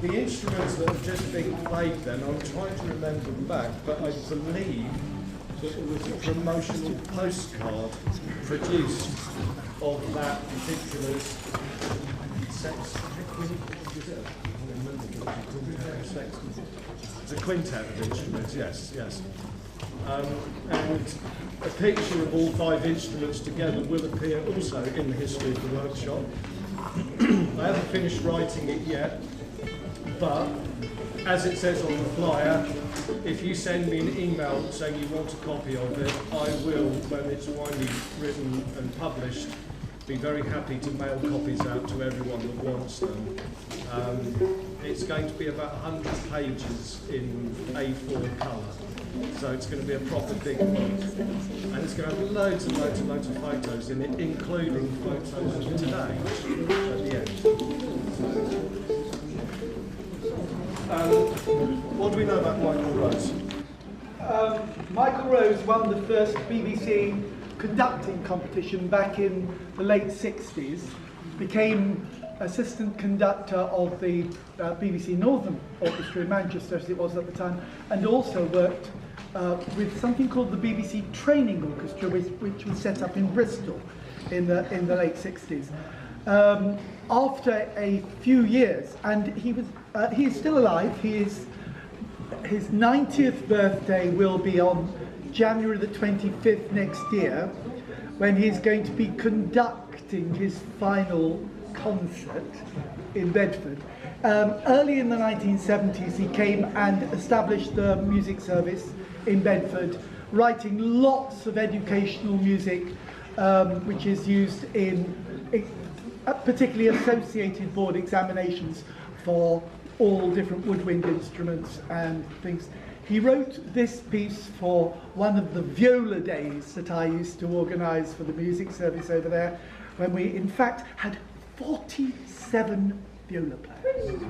The instruments that have just been played then, I'm trying to remember them back, but I believe that there was a promotional postcard produced of that particular it's a quintet of instruments, yes. And a picture of all 5 instruments together will appear also in the history of the workshop. I haven't finished writing it yet, but as it says on the flyer, if you send me an email saying you want a copy of it, I will, when it's finally written and published, be very happy to mail copies out to everyone that wants them. It's going to be about 100 pages in A4 colour, so it's going to be a proper big book. And it's going to have loads and loads and loads of photos in it, including photos of today at the end. What do we know about Michael Rose? Michael Rose won the first BBC conducting competition back in the late 60s, became assistant conductor of the BBC Northern Orchestra in Manchester, as it was at the time, and also worked with something called the BBC Training Orchestra, which was set up in Bristol in the late 60s. After a few years, and he is still alive. His 90th birthday will be on January the 25th next year, when he's going to be conducting his final concert in Bedford. Early in the 1970s, he came and established the music service in Bedford, writing lots of educational music, which is used in particularly associated board examinations for all different woodwind instruments and things. He wrote this piece for one of the viola days that I used to organise for the music service over there, when we in fact had 47 viola players.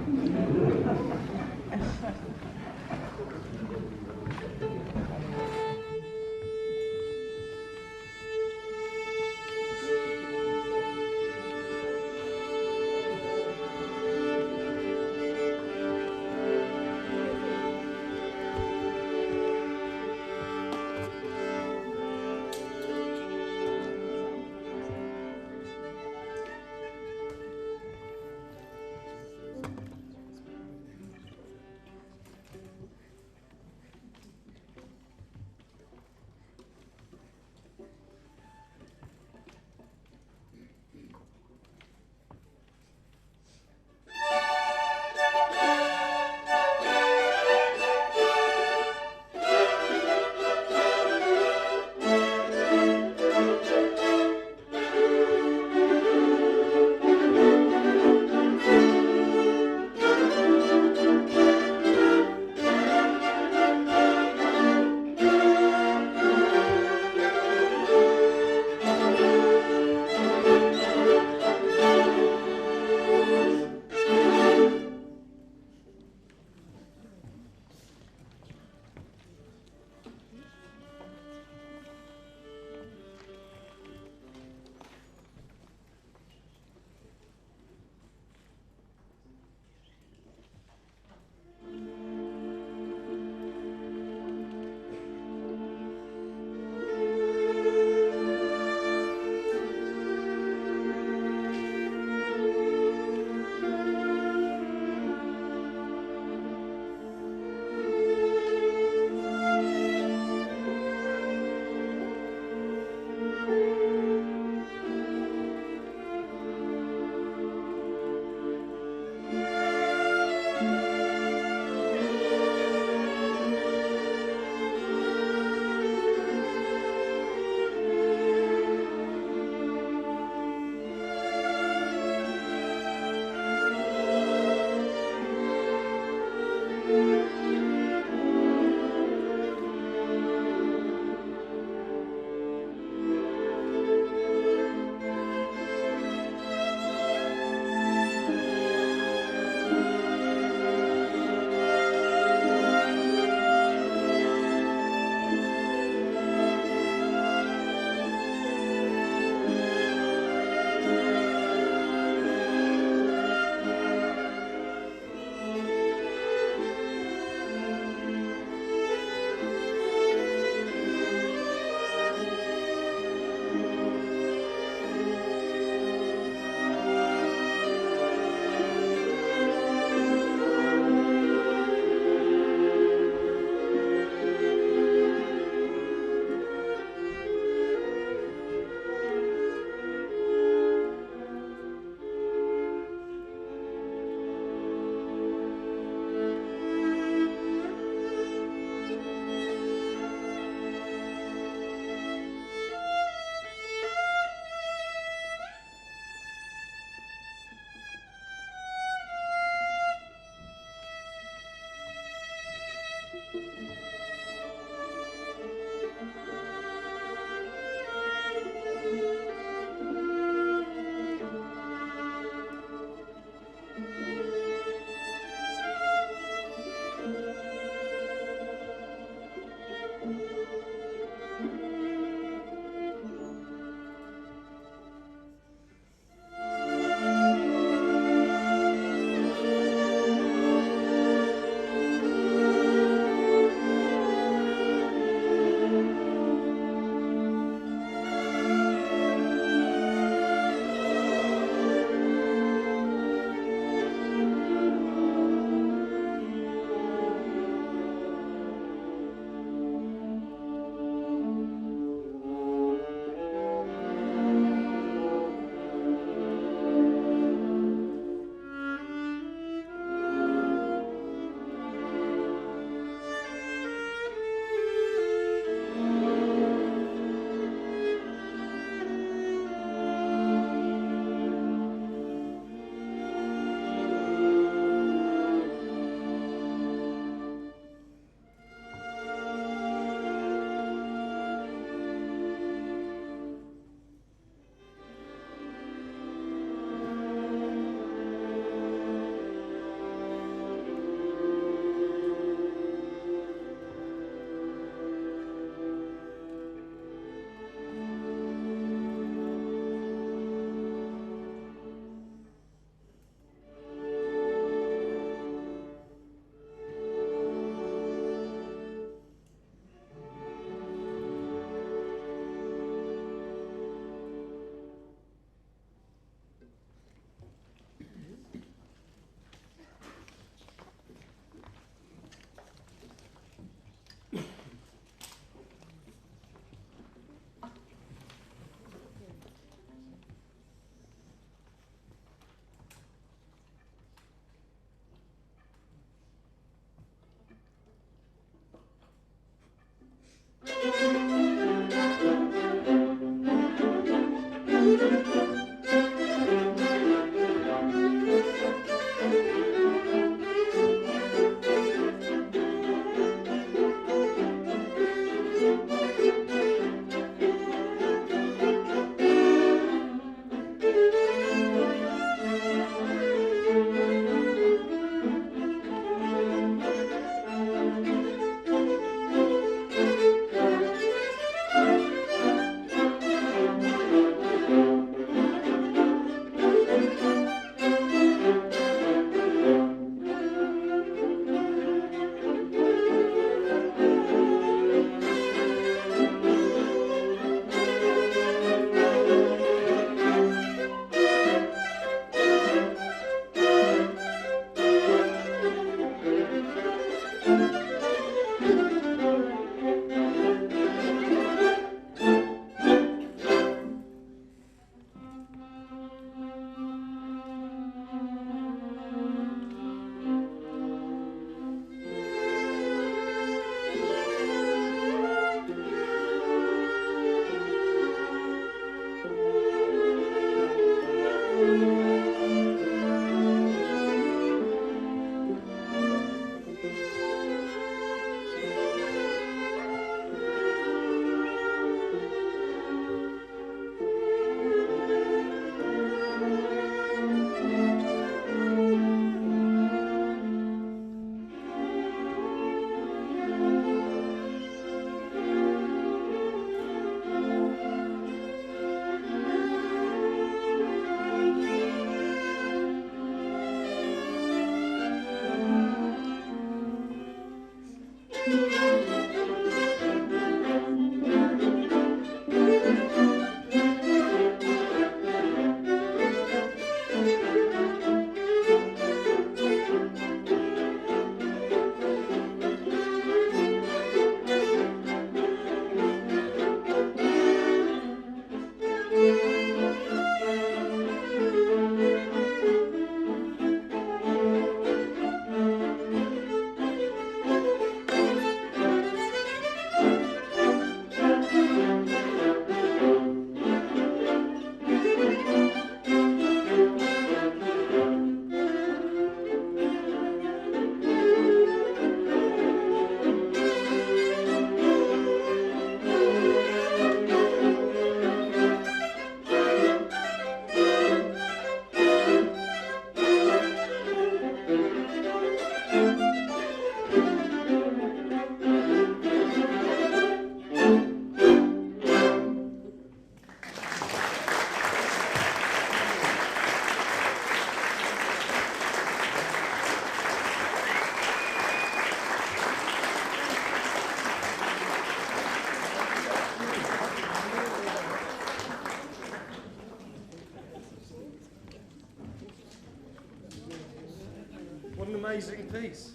amazing piece.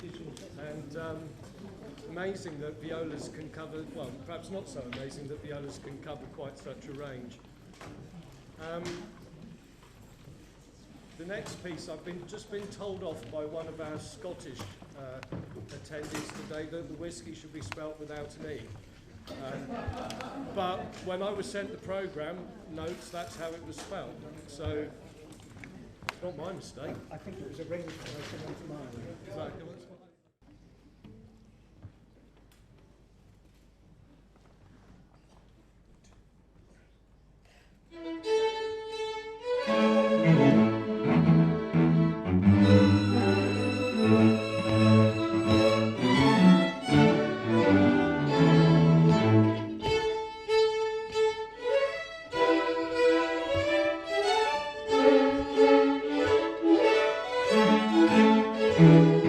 And amazing that violas can cover, well, perhaps not so amazing that violas can cover quite such a range. The next piece, I've just been told off by one of our Scottish attendees today that the whiskey should be spelt without an E. But when I was sent the programme notes, that's how it was spelt. So it's not my mistake. I think it was arranged by someone from Ireland. Exactly. Thank you.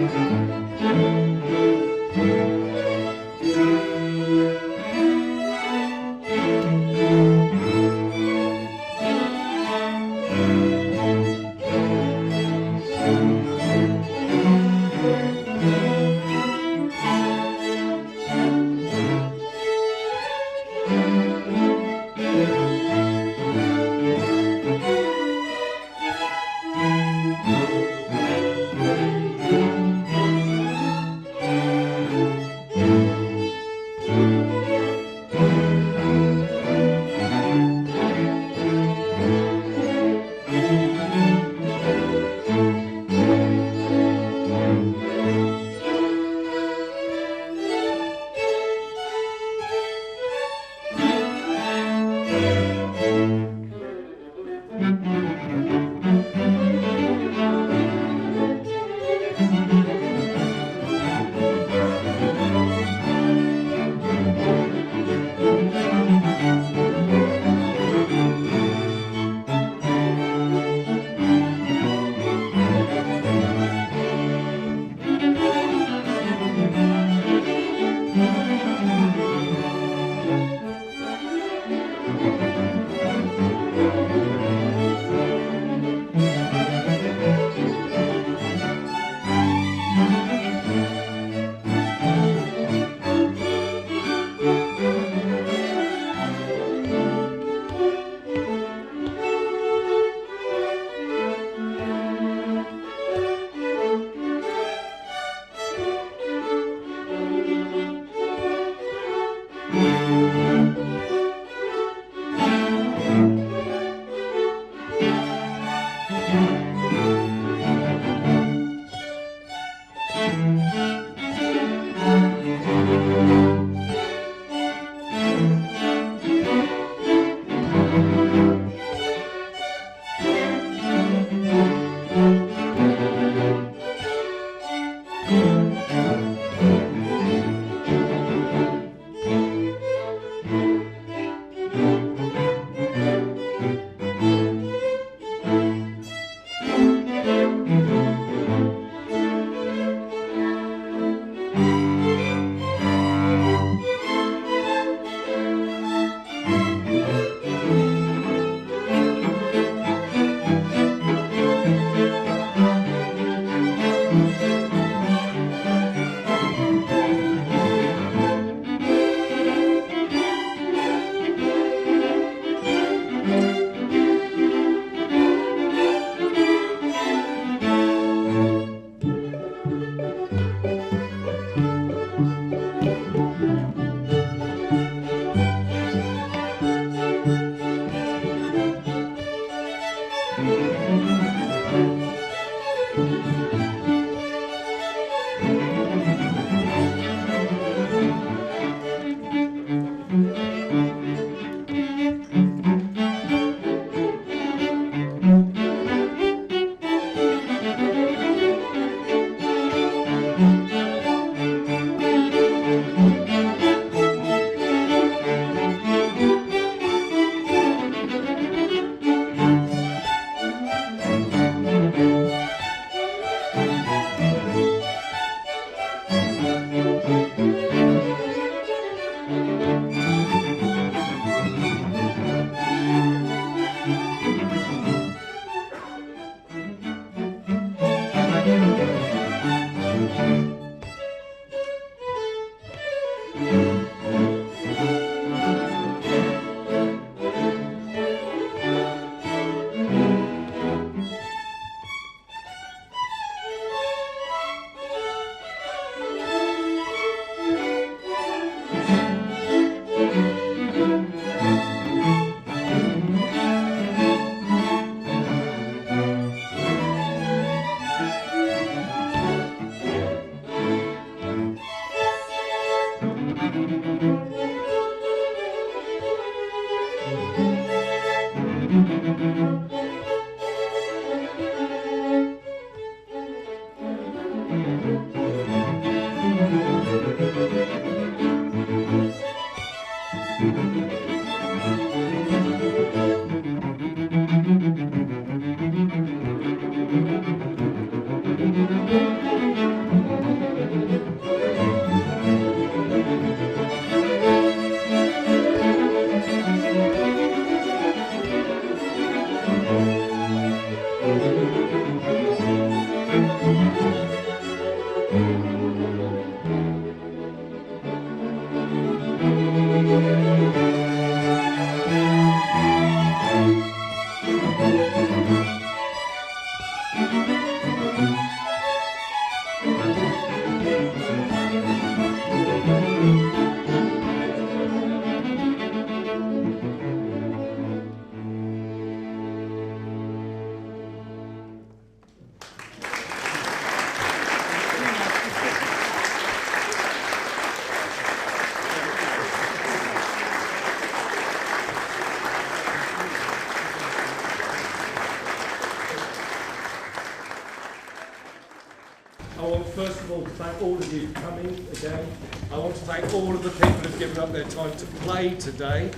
I want first of all to thank all of you for coming again. I want to thank all of the people who've given up their time to play today,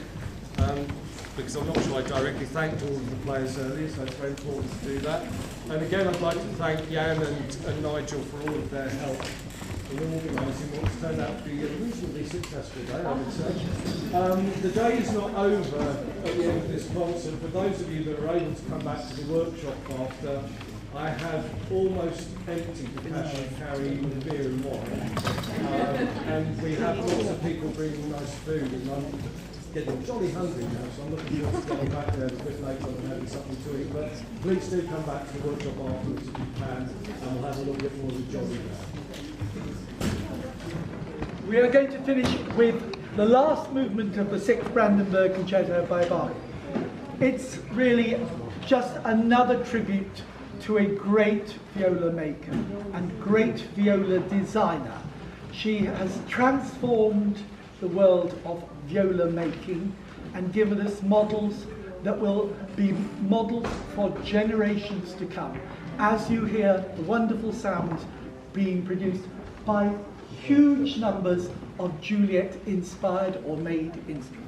because I'm not sure I directly thanked all of the players earlier, so it's very important to do that. And again, I'd like to thank Jan and Nigel for all of their help in organising what's turned out to be a reasonably successful day, I would say. The day is not over at the end of this concert. For those of you that are able to come back to the workshop after, I have almost emptied the cash I carry with beer and wine. And we have lots of people bringing nice food, and I'm getting jolly hungry now, so I'm looking forward to getting back there a bit later and having something to eat. But please do come back to the workshop afterwards if you can, and we'll have a little bit more of a jolly now. We are going to finish with the last movement of the 6th Brandenburg Concerto by Bach. It's really just another tribute to a great viola maker and great viola designer. She has transformed the world of viola making and given us models that will be models for generations to come, as you hear the wonderful sounds being produced by huge numbers of Juliet-inspired or made instruments.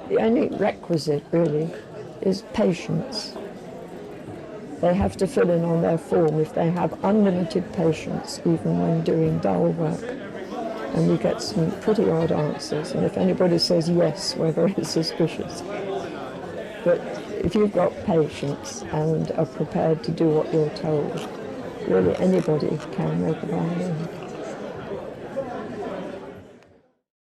The only requisite, really, is patience. They have to fill in on their form if they have unlimited patience, even when doing dull work. And we get some pretty odd answers, and if anybody says yes, we're very suspicious. But if you've got patience and are prepared to do what you're told, really anybody can make a violin.